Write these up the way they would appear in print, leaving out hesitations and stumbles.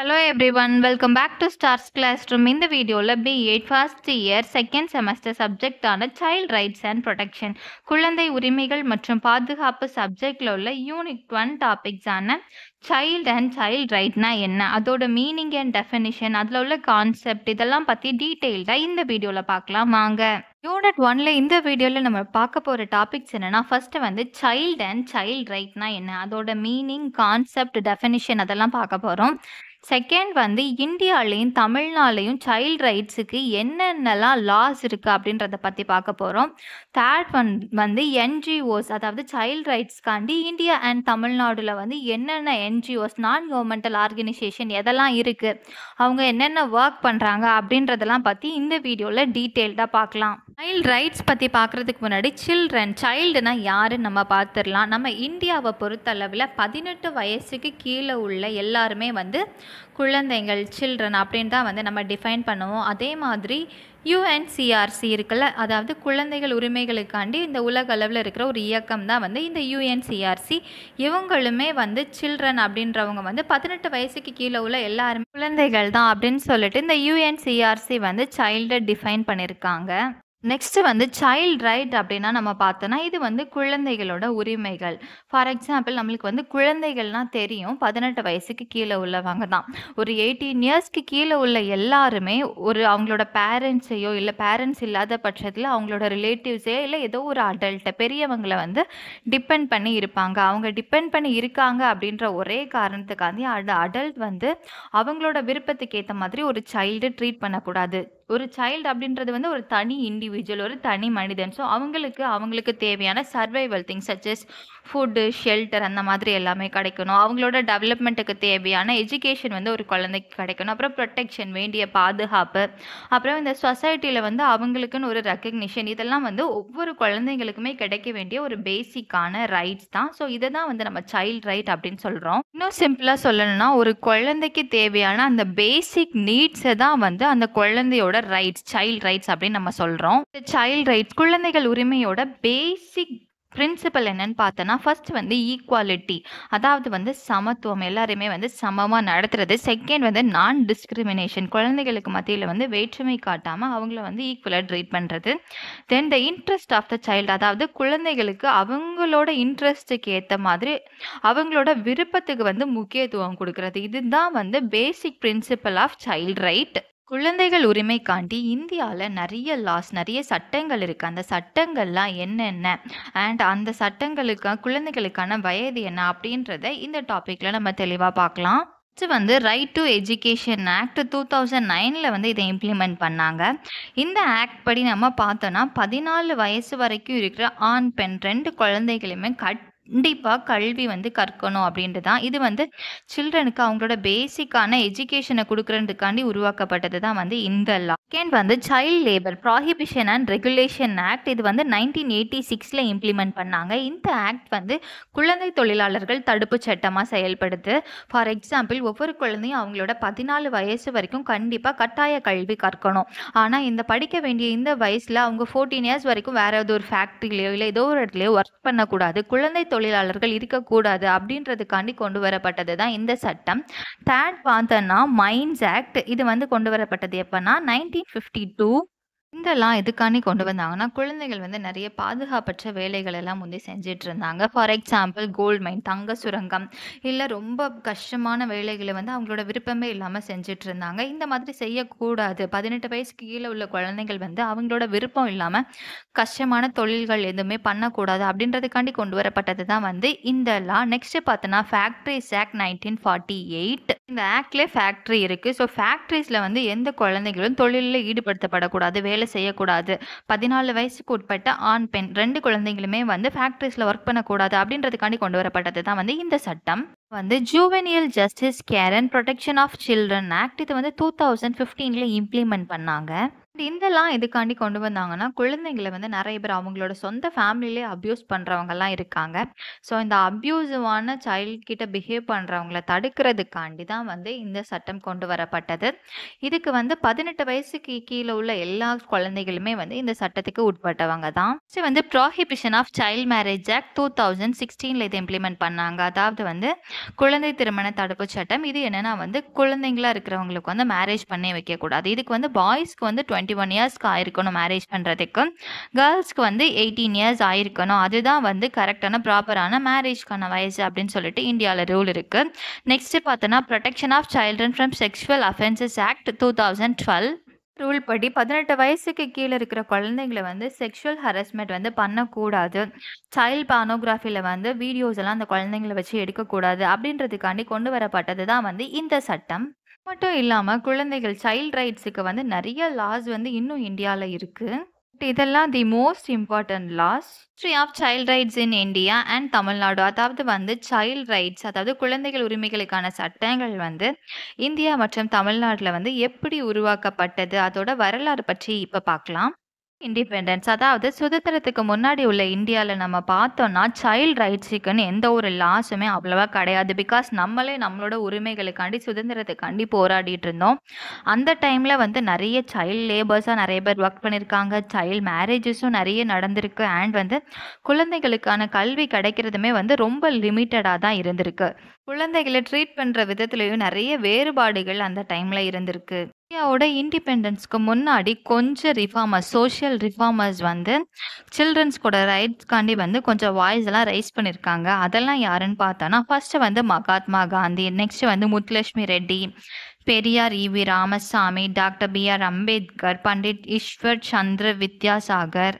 Hello everyone, welcome back to Stars Classroom. இந்த வீடியோவில் B8 first year second semester சப்ஜெக்டான child rights and protection குழந்தை உரிமைகள் மற்றும் பாதுகாப்பு சப்ஜெக்டில் உள்ள யூனிட் 1 டாபிக்ஸான சைல்ட் அண்ட் சைல்ட் ரைட்னா என்ன, அதோட மீனிங் அண்ட் டெஃபினிஷன், அதில் உள்ள கான்செப்ட் இதெல்லாம் பற்றி டீட்டெயில்டாக இந்த வீடியோவில் பார்க்கலாம் வாங்க. யூனிட் 1ல இந்த வீடியோவில் நம்ம பார்க்க போகிற டாபிக்ஸ் என்னென்னா, ஃபஸ்ட்டு வந்து சைல்ட் அண்ட் சைல்ட் ரைட்னா என்ன, அதோட மீனிங், கான்செப்ட், டெஃபினிஷன் அதெல்லாம் பார்க்க போகிறோம். செகண்ட் வந்து இந்தியாலையும் தமிழ்நாளையும் சைல்ட் ரைட்ஸுக்கு என்னென்னலாம் லாஸ் இருக்குது அப்படின்றத பற்றி பார்க்க போகிறோம். தேர்ட் வந்து என்ஜிஓஸ், அதாவது சைல்ட் ரைட்ஸ்க்காண்டி இந்தியா அண்ட் தமிழ்நாடுல வந்து என்னென்ன என்ஜிஓஸ், நான் கவர்மெண்டல் ஆர்கனைசேஷன் எதெல்லாம் இருக்குது, அவங்க என்னென்ன ஒர்க் பண்ணுறாங்க அப்படின்றதெல்லாம் பற்றி இந்த வீடியோவில் டீட்டெயில்டாக பார்க்கலாம். சைல்ட் ரைட்ஸ் பற்றி பார்க்குறதுக்கு முன்னாடி சைல்டுனா யாருன்னு நம்ம பார்த்துடலாம். நம்ம இந்தியாவை பொறுத்தளவில் 18 வயசுக்கு கீழே உள்ள எல்லாருமே வந்து குழந்தைகள், சில்ட்ரன் அப்படின்னு தான் வந்து நம்ம டிஃபைன் பண்ணுவோம். அதே மாதிரி யுஎன்சிஆர்சி இருக்குல்ல, அதாவது குழந்தைகள் உரிமைகளுக்காண்டி இந்த உலக அளவில் இருக்கிற ஒரு இயக்கம் தான் வந்து இந்த யுஎன்சிஆர்சி. இவங்களுமே வந்து சில்ட்ரன் அப்படின்றவங்க வந்து 18 வயசுக்கு கீழே உள்ள எல்லாருமே குழந்தைகள் தான் அப்படின்னு சொல்லிட்டு இந்த யுஎன்சிஆர்சி வந்து சைல்டை டிஃபைன் பண்ணியிருக்காங்க. நெக்ஸ்ட்டு வந்து சைல்ட் ரைட் அப்படின்னா நம்ம பார்த்தோன்னா இது வந்து குழந்தைகளோட உரிமைகள். ஃபார் எக்ஸாம்பிள் நம்மளுக்கு வந்து குழந்தைகள்னால் தெரியும் 18 வயசுக்கு கீழே உள்ளவங்க தான். ஒரு 18 இயர்ஸ்க்கு கீழே உள்ள எல்லாருமே ஒரு அவங்களோட பேரண்ட்ஸையோ இல்லை பேரண்ட்ஸ் இல்லாத பட்சத்தில் அவங்களோட ரிலேட்டிவ்ஸையோ இல்லை ஏதோ ஒரு அடல்ட்டை, பெரியவங்களை வந்து டிபெண்ட் பண்ணி இருப்பாங்க. அவங்க டிபெண்ட் பண்ணி இருக்காங்க அப்படின்ற ஒரே காரணத்துக்காண்டி அடல்ட் வந்து அவங்களோட விருப்பத்துக்கு ஏற்ற மாதிரி ஒரு சைல்டு ட்ரீட் பண்ணக்கூடாது. ஒரு சைல்டு அப்படின்றது வந்து ஒரு தனி இண்டிவிஜுவல், ஒரு தனி மனிதன். ஸோ அவங்களுக்கு தேவையான சர்வைவல் திங்ஸ் சச்சஸ் ஃபுட்டு, ஷெல்டர் அந்த மாதிரி எல்லாமே கிடைக்கணும். அவங்களோட டெவலப்மெண்ட்டுக்கு தேவையான எஜுகேஷன் வந்து ஒரு குழந்தைக்கு கிடைக்கணும். அப்புறம் ப்ரொடெக்ஷன், வேண்டிய பாதுகாப்பு, அப்புறம் இந்த சொசைட்டியில் வந்து அவங்களுக்குன்னு ஒரு ரெக்கக்னிஷன், இதெல்லாம் வந்து ஒவ்வொரு குழந்தைங்களுக்குமே கிடைக்க வேண்டிய ஒரு பேசிக்கான ரைட்ஸ் தான். ஸோ இதை தான் வந்து நம்ம சைல்ட் ரைட் அப்படின்னு சொல்கிறோம். இன்னும் சிம்பிளாக சொல்லணும்னா ஒரு குழந்தைக்கு தேவையான அந்த பேசிக் நீட்ஸை தான் வந்து அந்த குழந்தையோட ரைட்ஸ், சைல்ட் ரைட்ஸ் அப்படின்னு நம்ம சொல்கிறோம். சைல்ட் ரைட்ஸ், குழந்தைகள் உரிமையோட பேசிக் பிரின்சிபல் என்னன்னு பார்த்தோன்னா, ஃபர்ஸ்ட் வந்து ஈக்குவாலிட்டி, அதாவது வந்து சமத்துவம், எல்லாருமே வந்து சமமாக நடத்துறது. செகண்ட் வந்து நான் டிஸ்கிரிமினேஷன், குழந்தைகளுக்கு மத்தியில் வந்து வேற்றுமை காட்டாமல் அவங்கள வந்து ஈக்குவலாக ட்ரீட் பண்ணுறது. Then the interest of the child, அதாவது குழந்தைகளுக்கு அவங்களோட இன்ட்ரெஸ்ட்டுக்கு ஏற்ற மாதிரி அவங்களோட விருப்பத்துக்கு வந்து முக்கியத்துவம் கொடுக்கறது. இதுதான் வந்து basic principle of child right. குழந்தைகள் உரிமைக்காண்டி இந்தியாவில் நிறைய லாஸ், நிறைய சட்டங்கள் இருக்குது. அந்த சட்டங்கள்லாம் என்னென்ன அண்ட் அந்த குழந்தைகளுக்கான வயது என்ன அப்படின்றத இந்த டாப்பிக்கில் நம்ம தெளிவாக பார்க்கலாம். வந்து ரைட் டு எஜுகேஷன் ஆக்ட் 2009 வந்து இதை இம்ப்ளிமெண்ட் பண்ணாங்க. இந்த ஆக்ட் படி நம்ம பார்த்தோன்னா 14 வயசு வரைக்கும் இருக்கிற ஆண், பெண் 2 குழந்தைகளுமே கண்டிப்பாக கல்வி வந்து கற்கணும் அப்படின்ட்டு தான். இது வந்து சில்ட்ரனுக்கு அவங்களோட பேசிக்கான எஜுகேஷனை கொடுக்குறதுக்காண்டி உருவாக்கப்பட்டது தான் வந்து இந்த லா. செகண்ட் வந்து child labour prohibition and regulation act. இது வந்து 1986 இம்ப்ளிமெண்ட் பண்ணாங்க. இந்த ஆக்ட் வந்து குழந்தை தொழிலாளர்கள் தடுப்பு சட்டமாக செயல்படுது. ஃபார் எக்ஸாம்பிள் ஒவ்வொரு குழந்தையும் அவங்களோட 14 வயசு வரைக்கும் கண்டிப்பாக கட்டாய கல்வி கற்கணும். ஆனால் இந்த படிக்க வேண்டிய இந்த வயசில் அவங்க 14 இயர்ஸ் வரைக்கும் வேற ஏதோ ஒரு ஃபேக்ட்ரிலையோ இல்லை ஏதோ ஒரு இடத்துலையோ ஒர்க் பண்ணக்கூடாது, குழந்தை தொழிலாளர்கள் இருக்கக்கூடாது அப்படின்றதுக்காண்டி கொண்டு வரப்பட்டது தான் இந்த சட்டம். தேர்ட் பார்த்தோன்னா மைன்ஸ் ஆக்ட். இது வந்து கொண்டு வரப்பட்டது எப்போனா 1952. இதெல்லாம் எதுக்காண்டி கொண்டு வந்தாங்கன்னா, குழந்தைகள் வந்து நிறைய பாதுகாப்பற்ற வேலைகள் எல்லாம் முந்தி செஞ்சுட்டு இருந்தாங்க. ஃபார் எக்ஸாம்பிள் கோல்ட் மைன், தங்க சுரங்கம், இல்லை ரொம்ப கஷ்டமான வேலைகளை வந்து அவங்களோட விருப்பமே இல்லாமல் செஞ்சுட்டு இருந்தாங்க. இந்த மாதிரி செய்யக்கூடாது. 18 வயசுக்கு கீழே உள்ள குழந்தைகள் வந்து அவங்களோட விருப்பம் இல்லாமல் கஷ்டமான தொழில்கள் எதுவுமே பண்ணக்கூடாது அப்படின்றதுக்காண்டி கொண்டு வரப்பட்டது தான் வந்து இந்த லா. நெக்ஸ்ட் பார்த்தோன்னா ஃபேக்ட்ரிஸ் ஆக்ட் 1948. இந்த ஆக்ட்லேயே ஃபேக்ட்ரி இருக்குது. ஸோ ஃபேக்ட்ரிஸில் வந்து எந்த குழந்தைகளும் தொழிலில் ஈடுபடுத்தப்படக்கூடாது, வேலை செய்யக்கூடாது. 14 வயசுக்கு உட்பட்ட ஆண், பெண் 2 குழந்தைங்களுமே வந்து ஃபேக்ட்ரிஸில் ஒர்க் பண்ணக்கூடாது அப்படின்றதுக்காண்டி கொண்டு வரப்பட்டது தான் வந்து இந்த சட்டம். வந்து juvenile justice care and protection of children act. இது வந்து 2015 இம்ப்ளிமெண்ட் பண்ணாங்க. இதெல்லாம் எதுக்காண்டி கொண்டு வந்தாங்கன்னா, குழந்தைங்கள வந்து நெறைய பேர் அவங்களோட சொந்த ஃபேமிலிலயே அப்யூஸ் பண்றவங்கலாம் இருக்காங்க. ஸோ இந்த அப்யூசிவான சைல்ட் கிட்ட பிஹேவ் பண்றவங்கள தடுக்கிறதுக்காண்டி தான் வந்து இந்த சட்டம் கொண்டு வரப்பட்டது. இதுக்கு வந்து 18 வயசுக்கு கீழ உள்ள எல்லா குழந்தைகளுமே வந்து இந்த சட்டத்துக்கு உட்பட்டவங்க தான். நெக்ஸ்ட் வந்து prohibition of child marriage act 2016ல இத இம்ப்ளிமெண்ட் பண்ணாங்க. அதாவது வந்து குழந்தை திருமண தடுப்பு சட்டம். இது என்னன்னா வந்து குழந்தைங்களா இருக்கிறவங்களுக்கு வந்து மேரேஜ் பண்ணி வைக்கக்கூடாது. இதுக்கு வந்து பாய்ஸ்க்கு வந்து 21 இயர்ஸ்க்கு ஆயிருக்கணும் மேரேஜ் பண்றதுக்கு. கேர்ள்ஸ்க்கு வந்து 18 இயர்ஸ் ஆயிருக்கணும். அதுதான் வந்து கரெக்ட்டான ப்ராப்பரான மேரேஜ்க்கான வயசு அப்படின்னு சொல்லிட்டு இந்தியால ரூல் இருக்கு. நெக்ஸ்ட் பார்த்தோன்னா protection of children from sexual offences act 2012 rule படி 18 வயசுக்கு கீழ இருக்கிற குழந்தைங்கள வந்து செக்ஷுவல் ஹராஸ்மென்ட் வந்து பண்ணக்கூடாது. சைல்ட் பார்னோகிராஃபில வந்து வீடியோஸ் எல்லாம் அந்த குழந்தைங்கள வச்சு எடுக்கக்கூடாது அப்படின்றதுக்காண்டி கொண்டு வரப்பட்டது தான் வந்து இந்த சட்டம். மட்டும் இல்லாம குழந்தைகள் சைல்ட் ரைட்ஸுக்கு வந்து நெறைய லாஸ் வந்து இன்னும் இந்தியால இருக்கு. இதெல்லாம் the most important laws. History of child rights in India and Tamil Nadu. அதாவது வந்து சைல்ட் ரைட்ஸ் அதாவது குழந்தைகள் உரிமைகளுக்கான சட்டங்கள் வந்து இந்தியா மற்றும் தமிழ்நாட்டுல வந்து எப்படி உருவாக்கப்பட்டது, அதோட வரலாறு பற்றி இப்ப பார்க்கலாம். இண்டிபெண்டன்ஸ் அதாவது சுதந்திரத்துக்கு முன்னாடி உள்ள இந்தியால நம்ம பார்த்தோம்னா, சைல்ட் ரைட்ஸுக்குன்னு எந்த ஒரு லாஸுமே அவ்வளவா கிடையாது. பிகாஸ் நம்மளே நம்மளோட உரிமைகளுக்காண்டி, சுதந்திரத்துக்காண்டி போராடிட்டு இருந்தோம். அந்த டைம்ல வந்து நெறைய சைல்ட் லேபர்ஸா நெறைய பேர் ஒர்க் பண்ணியிருக்காங்க. சைல்ட் மேரேஜஸும் நெறைய நடந்திருக்கு. அண்ட் வந்து குழந்தைகளுக்கான கல்வி கிடைக்கிறதுமே வந்து ரொம்ப லிமிட்டடா தான் இருந்திருக்கு. குழந்தைகள ட்ரீட் பண்ற விதத்திலயும் நெறைய வேறுபாடுகள் அந்த டைம்ல இருந்திருக்கு. இந்தியாவோட இண்டிபெண்டன்ஸ்க்கு முன்னாடி கொஞ்சம் ரிஃபார்மர்ஸ், சோஷியல் ரிஃபார்மர்ஸ் வந்து சில்ட்ரன்ஸ்கோட ரைட்ஸ்க்காண்டி வந்து கொஞ்சம் வாய்ஸ் எல்லாம் ரைஸ் பண்ணியிருக்காங்க. அதெல்லாம் யாருன்னு பார்த்தோன்னா, ஃபர்ஸ்ட் வந்து மகாத்மா காந்தி, நெக்ஸ்ட் வந்து Muthulakshmi Reddy, Periyar E V Ramasamy, doctor B R. Ambedkar, Pandit Ishwar Chandra Vidyasagar,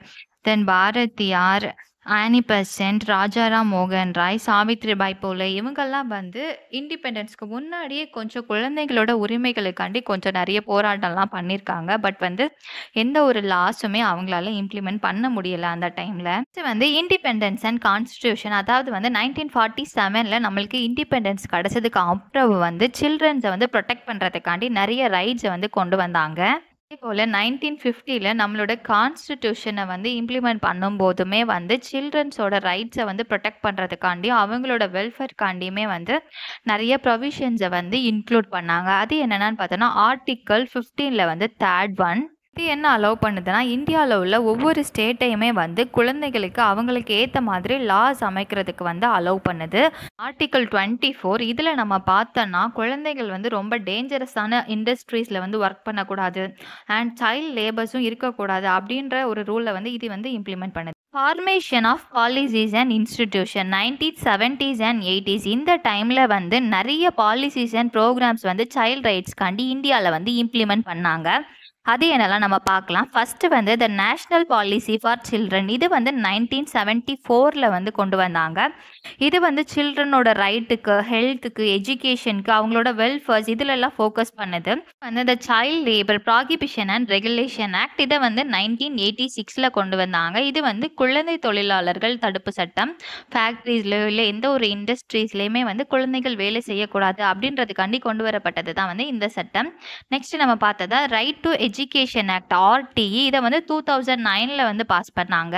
then Bharathiyar, Annie Besant, Rajaram மோகன் ராய், சாவித்ரிபாய் பூலே இவங்கெல்லாம் வந்து இண்டிபெண்டன்ஸ்க்கு முன்னாடியே கொஞ்சம் குழந்தைகளோட உரிமைகளுக்காண்டி கொஞ்சம் நெறைய போராட்டம்லாம் பண்ணியிருக்காங்க. பட் வந்து எந்த ஒரு லாஸுமே அவங்களால இம்ப்ளிமெண்ட் பண்ண முடியல அந்த டைம்ல. நெக்ஸ்ட் வந்து இண்டிபெண்டன்ஸ் அண்ட் கான்ஸ்டிடியூஷன். அதாவது வந்து 1947ல நம்மளுக்கு இண்டிபெண்டன்ஸ் கிடைச்சதுக்கு அப்புறம் வந்து சில்ட்ரன்ஸை வந்து ப்ரொடெக்ட் பண்றதுக்காண்டி நிறைய ரைட்ஸை வந்து கொண்டு வந்தாங்க. அதே போல 1950ல நம்மளோட கான்ஸ்டிடியூஷனை வந்து இம்ப்ளிமெண்ட் பண்ணும்போதுமே வந்து சில்ட்ரன்ஸோட ரைட்ஸை வந்து ப்ரொடெக்ட் பண்ணுறதுக்காண்டியும் அவங்களோட வெல்ஃபேர்க்காண்டியுமே வந்து நிறைய ப்ரொவிஷன்ஸை வந்து இன்க்ளூட் பண்ணாங்க. அது என்னென்னு பார்த்தோன்னா ஆர்டிக்கல் 15ல வந்து தேர்ட் ஒன். இது என்ன அலோவ் பண்ணுதுன்னா, இந்தியாவில் உள்ள ஒவ்வொரு ஸ்டேட்டையுமே வந்து குழந்தைகளுக்கு அவங்களுக்கு ஏற்ற மாதிரி லாஸ் அமைக்கிறதுக்கு வந்து அலோவ் பண்ணுது. ஆர்டிக்கல் 24 இதில் நம்ம பார்த்தோன்னா குழந்தைகள் வந்து ரொம்ப டேஞ்சரஸான இண்டஸ்ட்ரீஸில் வந்து ஒர்க் பண்ணக்கூடாது அண்ட் சைல்ட் லேபர்ஸும் இருக்கக்கூடாது அப்படின்ற ஒரு ரூலை வந்து இது வந்து இம்ப்ளிமெண்ட் பண்ணுது. Formation of policies and institution 1970s and 80s இந்த டைமில் வந்து நிறைய பாலிசிஸ் அண்ட் ப்ரோக்ராம்ஸ் வந்து சைல்ட் ரைட்ஸ்க்காண்டி இந்தியாவில் வந்து இம்ப்ளிமெண்ட் பண்ணாங்க. அது என்னெல்லாம் நம்ம பார்க்கலாம். ஃபர்ஸ்ட் வந்து த நேஷ்னல் பாலிசி ஃபார் சில்ட்ரன். இது வந்து 1974ல் வந்து கொண்டு வந்தாங்க. இது வந்து சில்ட்ரனோட ரைட்டுக்கு, ஹெல்த்துக்கு, எஜுகேஷனுக்கு, அவங்களோட வெல்ஃபேர்ஸ் இதிலெல்லாம் ஃபோக்கஸ் பண்ணுது. வந்து the child labour prohibition and regulation act இதை வந்து 1986ல் கொண்டு வந்தாங்க. இது வந்து குழந்தை தொழிலாளர்கள் தடுப்பு சட்டம். ஃபேக்ட்ரிஸ்லையோ இல்லை எந்த ஒரு இண்டஸ்ட்ரீஸ்லையுமே வந்து குழந்தைகள் வேலை செய்யக்கூடாது அப்படின்றதுக்காண்டி கொண்டு வரப்பட்டது தான் வந்து இந்த சட்டம். நெக்ஸ்ட் நம்ம பார்த்ததா right to education act RTE இதை வந்து 2009ல் வந்து பாஸ் பண்ணாங்க.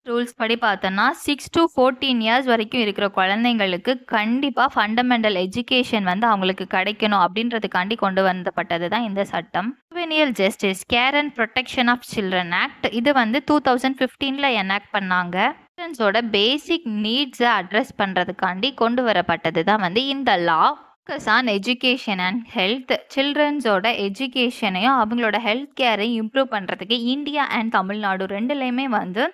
ரூல்ஸ் படி பார்த்தோன்னா 6 to 14 இயர்ஸ் வரைக்கும் இருக்கிற குழந்தைங்களுக்கு கண்டிப்பாக ஃபண்டமெண்டல் எஜுகேஷன் வந்து அவங்களுக்கு கிடைக்கணும் அப்படின்றதுக்காண்டி கொண்டு வந்தப்பட்டது தான் இந்த சட்டம். Juvenile justice care and protection of children act இது வந்து 2015ல் எனாக்ட் பண்ணாங்க. சில்ட்ரன்ஸோட பேசிக் நீட்ஸை அட்ரஸ் பண்ணுறதுக்காண்டி கொண்டு வரப்பட்டது தான் வந்து இந்த law. Focus on education and health. சில்ட்ரன்ஸோட எஜுகேஷனையும் அவங்களோட ஹெல்த் கேரையும் இம்ப்ரூவ் பண்ணுறதுக்கு இந்தியா அண்ட் தமிழ்நாடு ரெண்டுலேயுமே வந்து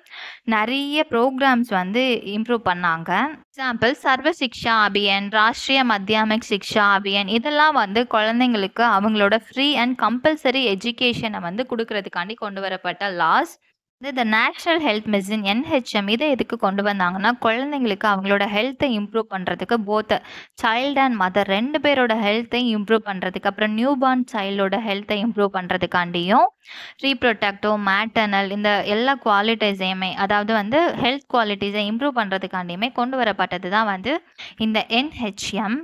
நிறைய ப்ரோக்ராம்ஸ் வந்து இம்ப்ரூவ் பண்ணாங்க. எக்ஸாம்பிள் சர்வ சிக்ஷா அபியான், ராஷ்ட்ரிய மத்தியமிக் சிக்ஷா அபியான் இதெல்லாம் வந்து குழந்தைங்களுக்கு அவங்களோட ஃப்ரீ அண்ட் கம்பல்சரி எஜுகேஷனை வந்து கொடுக்கறதுக்காண்டி கொண்டு வரப்பட்ட லாஸ். இந்த நேஷ்னல் ஹெல்த் மிஷன் NHM இதை எதுக்கு கொண்டு வந்தாங்கன்னா, குழந்தைங்களுக்கு அவங்களோட ஹெல்த்தை இம்ப்ரூவ் பண்ணுறதுக்கு போத் சைல்டு அண்ட் மதர் ரெண்டு பேரோட ஹெல்த்தையும் இம்ப்ரூவ் பண்ணுறதுக்கு, அப்புறம் நியூ பார்ன் சைல்டோட ஹெல்த்தை இம்ப்ரூவ் பண்ணுறதுக்காண்டியும், ரீப்ரொடக்டிவ் மேட்டர்னல் இந்த எல்லா குவாலிட்டிஸையுமே அதாவது வந்து ஹெல்த் குவாலிட்டிஸை இம்ப்ரூவ் பண்ணுறதுக்காண்டியுமே கொண்டு வரப்பட்டது தான் வந்து இந்த NHM.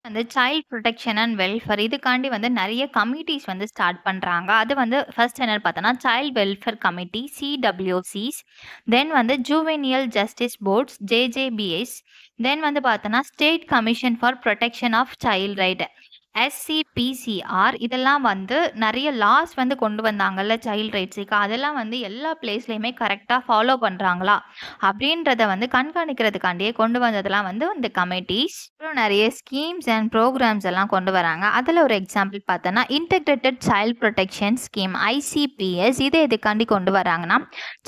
வந்து சைல்ட் புரொடெக்ஷன் அண்ட் வெல்ஃபேர் இதுக்காண்டி வந்து நெறைய கமிட்டீஸ் வந்து ஸ்டார்ட் பண்றாங்க. அது வந்து ஃபர்ஸ்ட் என்னன்னு பார்த்தோம்னா, சைல்ட் வெல்ஃபேர் கமிட்டி சிடபிள்யூசிஸ், தென் வந்து juvenile justice boards JJBs, then வந்து பார்த்தோம்னா, state commission for protection of child right SCPCR இதெல்லாம் வந்து நெறைய லாஸ் வந்து கொண்டு வந்தாங்கல்ல சைல்ட் ரைட்ஸுக்கு. அதெல்லாம் வந்து எல்லா பிளேஸ்லயுமே கரெக்ட்டா ஃபாலோ பண்றாங்களா? அப்படின்றத வந்து கண்காணிக்கிறதுக்காண்டியே கொண்டு வந்ததெல்லாம் வந்து இந்த கமிட்டீஸ். அப்புறம் நெறைய ஸ்கீம்ஸ் அண்ட் ப்ரோகிராம்ஸ் எல்லாம் கொண்டு வராங்க. அதுல ஒரு எக்ஸாம்பிள் பார்த்தோன்னா, இன்டகிரேட்டட் சைல்ட் புரொடெக்ஷன் ஸ்கீம் ஐசிபிஎஸ். இத எதுக்காண்டி கொண்டு வராங்கன்னா,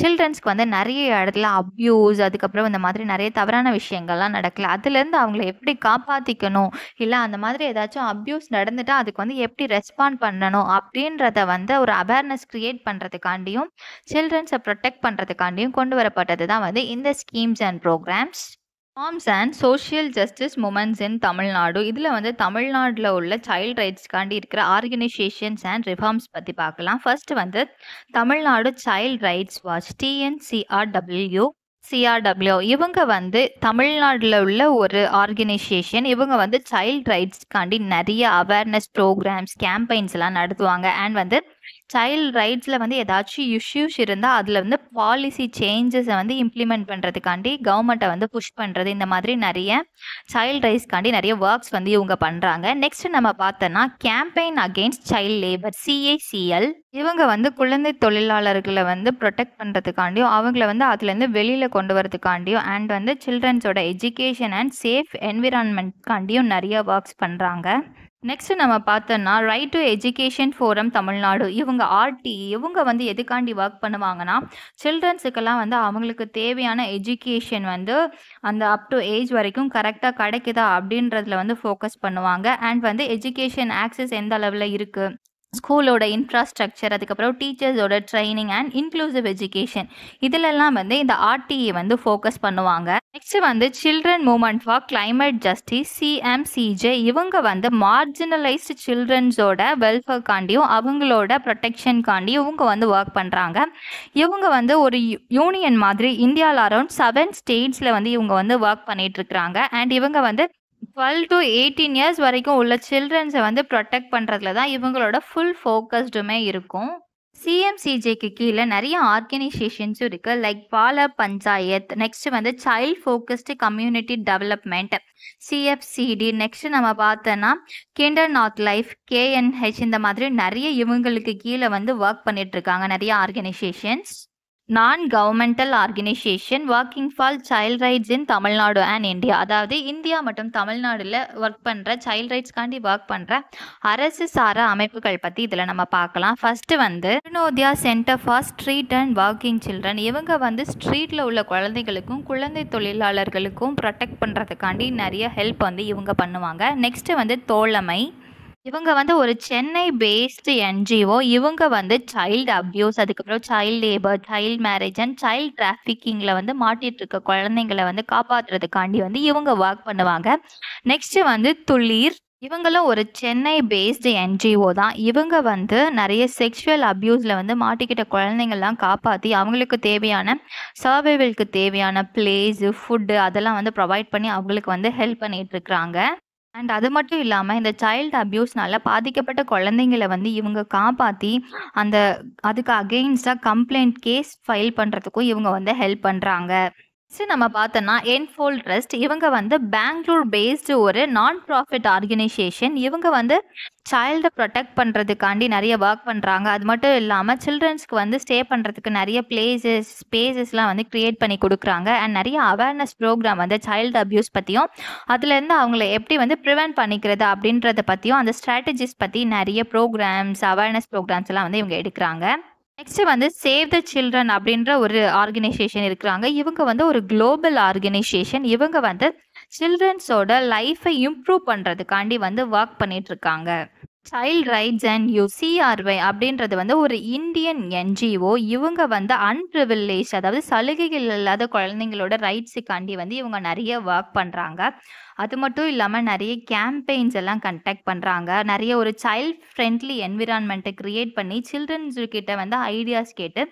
சில்ட்ரன்ஸ்க்கு வந்து நெறைய இடத்துல அப்யூஸ், அதுக்கப்புறம் இந்த மாதிரி நெறைய தவறான விஷயங்கள்லாம் நடக்கல. அதுலேருந்து அவங்கள எப்படி காப்பாத்திக்கணும், இல்ல அந்த மாதிரி ஏதாச்சும் அப்யூஸ் நடந்துட்டா அதுக்கு வந்து எப்படி ரெஸ்பாண்ட் பண்ணணும் அப்படின்றத வந்து ஒரு அவேர்னஸ் கிரியேட் பண்றதுக்காண்டியும், சில்ட்ரன்ஸை ப்ரொடெக்ட் பண்றதுக்காண்டியும் கொண்டு வரப்பட்டது தான் வந்து இந்த schemes and programmes. Forms and social justice movements in Tamil Nadu. இதில் வந்து தமிழ்நாட்டில் உள்ள சைல்ட் ரைட்ஸ்க்காண்டி இருக்கிற ஆர்கனைசேஷன்ஸ் அண்ட் ரிஃபார்ம்ஸ் பற்றி பார்க்கலாம். ஃபர்ஸ்ட் வந்து Tamil Nadu child rights watch CRW இவங்க வந்து தமிழ்நாட்டில் உள்ள ஒரு ஆர்கனைசேஷன். இவங்க வந்து சைல்ட் ரைட்ஸ்க்காண்டி நிறைய அவேர்னஸ் ப்ரோக்ராம்ஸ் கேம்பெயின்ஸ் எல்லாம் நடத்துவாங்க. அண்ட் வந்து சைல்ட் ரைட்ஸில் வந்து ஏதாச்சும் இஷ்யூஸ் இருந்தால் அதில் வந்து பாலிசி சேஞ்சஸை வந்து இம்ப்ளிமெண்ட் பண்ணுறதுக்காண்டி கவர்மெண்ட்டை வந்து புஷ் பண்ணுறது, இந்த மாதிரி நிறைய சைல்ட் ரைட்ஸ்க்காண்டி நிறைய ஒர்க்ஸ் வந்து இவங்க பண்ணுறாங்க. நெக்ஸ்ட் நம்ம பார்த்தோன்னா, campaign against child labour CaCl. இவங்க வந்து குழந்தை தொழிலாளர்களை வந்து ப்ரொடெக்ட் பண்ணுறதுக்காண்டியும், அவங்கள வந்து அதுலேருந்து வெளியில் கொண்டு வரதுக்காண்டியும், அண்ட் வந்து சில்ட்ரன்ஸோட எஜுகேஷன் அண்ட் சேஃப் என்விரான்மெண்ட்காண்டியும் நிறைய ஒர்க்ஸ் பண்ணுறாங்க. நெக்ஸ்ட் நம்ம பார்த்தோன்னா, right to education forum Tamil Nadu. இவங்க இவங்க வந்து எதுக்காண்டி ஒர்க் பண்ணுவாங்கன்னா, சில்ட்ரன்ஸுக்கெல்லாம் வந்து அவங்களுக்கு தேவையான எஜுகேஷன் வந்து அந்த அப் டு ஏஜ் வரைக்கும் கரெக்டாக கிடைக்குதா அப்படின்றதுல வந்து ஃபோக்கஸ் பண்ணுவாங்க. அண்ட் வந்து எஜுகேஷன் ஆக்சஸ் எந்த அளவில் இருக்குது, ஸ்கூலோட இன்ஃப்ராஸ்ட்ரக்சர், அதுக்கப்புறம் டீச்சர்ஸோட ட்ரைனிங் அண்ட் இன்க்ளூசிவ் எஜுகேஷன், இதிலெல்லாம் வந்து இந்த ஆர்டிஏ வந்து ஃபோக்கஸ் பண்ணுவாங்க. நெக்ஸ்ட் வந்து children movement for climate justice CMCJ. இவங்க வந்து மார்ஜினலைஸ்டு சில்ட்ரன்ஸோட வெல்ஃபேர்காண்டியும் அவங்களோட ப்ரொடெக்ஷன்காண்டியும் இவங்க வந்து ஒர்க் பண்ணுறாங்க. இவங்க வந்து ஒரு யூனியன் மாதிரி இந்தியாவில் அரௌண்ட் 7 ஸ்டேட்ஸில் வந்து இவங்க வந்து ஒர்க் பண்ணிட்டு இருக்கிறாங்க. அண்ட் இவங்க வந்து 12 to 18 இயர்ஸ் வரைக்கும் உள்ள சில்ட்ரன்ஸை வந்து ப்ரொடெக்ட் பண்ணுறதுல தான் இவங்களோட ஃபுல் ஃபோக்கஸ்டுமே இருக்கும். சிஎம்சிஜேக்கு கீழே நிறைய ஆர்கனைசேஷன்ஸும் இருக்குது, லைக் பால பஞ்சாயத். நெக்ஸ்ட் வந்து child focused community development CFCD. நெக்ஸ்ட் நம்ம பார்த்தோன்னா கிண்டர் நார்த் லைஃப் கேஎன்ஹெச். இந்த மாதிரி நிறைய இவங்களுக்கு கீழே வந்து ஒர்க் பண்ணிட்டு இருக்காங்க நிறைய organisations. Non governmental organisation working for child rights in Tamil Nadu and India. அதாவது இந்தியா மற்றும் தமிழ்நாடுல ஒர்க் பண்ணுற சைல்ட் ரைட்ஸ்க்காண்டி ஒர்க் பண்ணுற அரசு சாரா அமைப்புகள் பற்றி இதில் நம்ம பார்க்கலாம். ஃபர்ஸ்ட் வந்து Arunodaya centre for street and working children. இவங்க வந்து ஸ்ட்ரீட்டில் உள்ள குழந்தைகளுக்கும் குழந்தை தொழிலாளர்களுக்கும் ப்ரொடெக்ட் பண்ணுறதுக்காண்டி நிறைய ஹெல்ப் வந்து இவங்க பண்ணுவாங்க. நெக்ஸ்ட் வந்து தோழமை. இவங்க வந்து ஒரு சென்னை பேஸ்டு என்ஜிஓ. இவங்க வந்து சைல்டு அப்யூஸ், அதுக்கப்புறம் child labour, child marriage and child டிராஃபிக்கிங்கில் வந்து மாட்டிட்டு இருக்க குழந்தைங்களை வந்து காப்பாற்றுறதுக்காண்டி வந்து இவங்க ஒர்க் பண்ணுவாங்க. நெக்ஸ்ட் வந்து துளிர். இவங்களும் ஒரு சென்னை பேஸ்டு என்ஜிஓ தான். இவங்க வந்து நிறைய செக்ஷுவல் அப்யூஸில் வந்து மாட்டிக்கிட்ட குழந்தைங்கள்லாம் காப்பாற்றி அவங்களுக்கு தேவையான சர்வைவலுக்கு தேவையான பிளேஸு, ஃபுட்டு அதெல்லாம் வந்து ப்ரொவைட் பண்ணி அவங்களுக்கு வந்து ஹெல்ப் பண்ணிட்டு இருக்கிறாங்க. அண்ட் அது மட்டும் இல்லாமல் இந்த சைல்டு அப்யூஸ்னால பாதிக்கப்பட்ட குழந்தைங்களை வந்து இவங்க காப்பாற்றி அதுக்கு அகெயின்ஸ்டாக கம்ப்ளைண்ட் கேஸ் ஃபைல் பண்ணுறதுக்கும் இவங்க வந்து ஹெல்ப் பண்ணுறாங்க. நெக்ஸ்ட் நம்ம பார்த்தோன்னா என்ஃபோல்ட் ட்ரஸ்ட். இவங்க வந்து பெங்களூர் பேஸ்டு ஒரு நான் ப்ராஃபிட் ஆர்கனைசேஷன். இவங்க வந்து சைல்டை ப்ரொடெக்ட் பண்ணுறதுக்காண்டி நிறைய ஒர்க் பண்ணுறாங்க. அது மட்டும் இல்லாமல் சில்ட்ரன்ஸ்க்கு வந்து ஸ்டே பண்ணுறதுக்கு நிறைய ஸ்பேசஸ்லாம் வந்து க்ரியேட் பண்ணி கொடுக்குறாங்க. அண்ட் நிறைய அவேர்னஸ் ப்ரோக்ராம் வந்து சைல்டு அப்யூஸ் பற்றியும் அதுலேருந்து அவங்கள எப்படி வந்து ப்ரிவென்ட் பண்ணிக்கிறது அப்படின்றத பற்றியும் அந்த ஸ்ட்ராட்டஜிஸ் பற்றி நிறைய ப்ரோக்ராம்ஸ் அவேர்னஸ் ப்ரோக்ராம்ஸ் எல்லாம் வந்து இவங்க எடுக்கிறாங்க. நெக்ஸ்ட் வந்து சேவ் த சில்ட்ரன் அப்படின்ற ஒரு ஆர்கனைசேஷன் இருக்கிறாங்க. இவங்க வந்து ஒரு குளோபல் ஆர்கனைசேஷன். இவங்க வந்து சில்ட்ரன்ஸோட லைஃபை இம்ப்ரூவ் பண்ணுறதுக்காண்டி வந்து ஒர்க் பண்ணிட்டு இருக்காங்க. சைல்ட் ரைட்ஸ் அண்ட் சிஆர்ஒய் அப்படின்றது வந்து ஒரு இந்தியன் என்ஜிஓ. இவங்க வந்து அன்பிரிவில்லேஜ், அதாவது சலுகைகள் இல்லாத குழந்தைங்களோட ரைட்ஸுக்காண்டி வந்து இவங்க நிறைய ஒர்க் பண்ணுறாங்க. அது மட்டும் இல்லாம நெறைய கேம்பெயின்ஸ் எல்லாம் கண்டக்ட் பண்றாங்க. நெறைய ஒரு சைல்ட் ஃப்ரெண்ட்லி என்விரான்மென்ட்ட கிரியேட் பண்ணி சில்ட்ரன்ஸ் கிட்ட வந்து ஐடியாஸ் கேட்டு,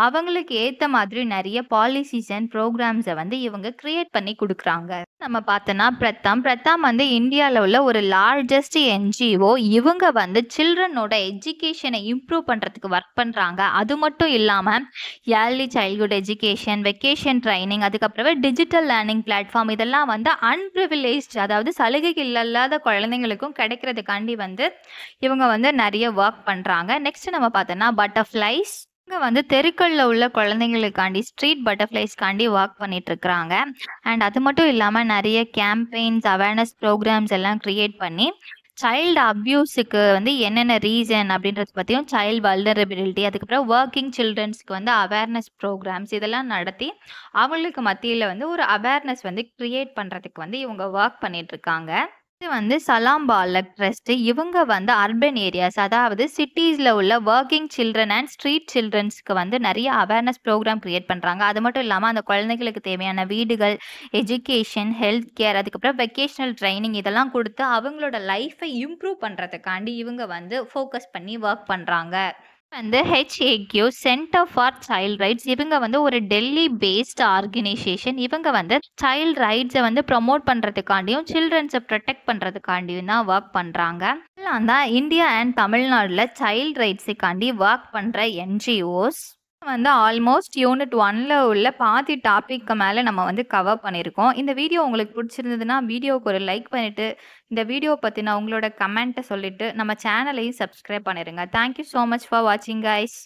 அவங்களுக்கு ஏத்த மாதிரி நெறைய பாலிசிஸ் அண்ட் புரோகிராம்ஸ வந்து இவங்க கிரியேட் பண்ணி குடுக்குறாங்க. நம்ம பார்த்தோன்னா பிரதாம் வந்து இந்தியால உள்ள ஒரு லார்ஜஸ்ட் என்ஜிஓ. இவங்க வந்து சில்ட்ரனோட எஜுகேஷன இம்ப்ரூவ் பண்றதுக்கு ஒர்க் பண்றாங்க. அது மட்டும் இல்லாம early childhood education, vacation training, அதுக்கப்புறமே டிஜிட்டல் லேர்னிங் பிளாட்ஃபார்ம் இதெல்லாம் வந்து அன்பிரிவிலேஜ்ட் அதாவது சலுகைகள் இல்லாத குழந்தைங்களுக்கும் கிடைக்கிறதுக்காண்டி வந்து இவங்க வந்து நெறைய ஒர்க் பண்றாங்க. நெக்ஸ்ட் நம்ம பார்த்தோன்னா பட்டர்ஃப்ளைஸ். இவங்க வந்து தெருக்கள்ல உள்ள குழந்தைங்களுக்காண்டி ஸ்ட்ரீட் பட்டர்ஃப்ளைஸ்க்காண்டி ஒர்க் பண்ணிட்டு இருக்கிறாங்க. அண்ட் அது மட்டும் இல்லாம நெறைய கேம்பெயின்ஸ், அவேர்னஸ் ப்ரோகிராம்ஸ் எல்லாம் கிரியேட் பண்ணி சைல்டு அப்யூஸுக்கு வந்து என்னென்ன ரீசன் அப்படின்றத பத்தியும், சைல்டு வல்னரபிலிட்டி, அதுக்கப்புறம் வொர்க்கிங் சில்ட்ரன்ஸ்க்கு வந்து அவேர்னஸ் ப்ரோகிராம்ஸ் இதெல்லாம் நடத்தி, அவங்களுக்கு மத்தியில வந்து ஒரு அவேர்னஸ் வந்து கிரியேட் பண்றதுக்கு வந்து இவங்க ஒர்க் பண்ணிட்டு இருக்காங்க. இது வந்து சலாம் பாலக் ட்ரஸ்ட். இவங்க வந்து அர்பன் ஏரியாஸ் அதாவது சிட்டீஸ்ல உள்ள வொர்க்கிங் சில்ட்ரன் அண்ட் ஸ்ட்ரீட் சில்ட்ரன்ஸ்க்கு வந்து நெறைய அவேர்னஸ் ப்ரோகிராம் கிரியேட் பண்றாங்க. அது மட்டும் இல்லாம அந்த குழந்தைகளுக்கு தேவையான வீடுகள், எஜுகேஷன், ஹெல்த் கேர், அதுக்கப்புறம் வெக்கேஷனல் ட்ரெய்னிங் இதெல்லாம் குடுத்து அவங்களோட லைஃபை இம்ப்ரூவ் பண்றதுக்காண்டி இவங்க வந்து ஃபோக்கஸ் பண்ணி ஒர்க் பண்றாங்க. வந்து ஹெச்ஏக்யூ சென்டர் ஃபார் சைல்ட் ரைட்ஸ். இவங்க வந்து ஒரு டெல்லி பேஸ்ட் ஆர்கனைசேஷன். இவங்க வந்து சைல்ட் ரைட்ஸை வந்து ப்ரொமோட் பண்ணுறதுக்காண்டியும் சில்ட்ரன்ஸை ப்ரொடெக்ட் பண்ணுறதுக்காண்டியும் தான் ஒர்க் பண்ணுறாங்க. இதெல்லாம் தான் இந்தியா அண்ட் தமிழ்நாட்டில் சைல்ட் ரைட்ஸுக்காண்டி ஒர்க் பண்ணுற என்ஜிஓஸ். வந்து ஆல்மோஸ்ட் யூனிட் 1ல உள்ள பாதி டாபிக்கு மேலே நம்ம வந்து கவர் பண்ணியிருக்கோம். இந்த வீடியோ உங்களுக்கு பிடிச்சிருந்ததுன்னா வீடியோவுக்கு ஒரு லைக் பண்ணிவிட்டு, இந்த வீடியோ பற்றின உங்களோட கமெண்ட்டை சொல்லிவிட்டு நம்ம சேனலையும் சப்ஸ்கிரைப் பண்ணிடுங்க. தேங்க்யூ ஸோ மச் ஃபார் வாட்சிங் கைஸ்.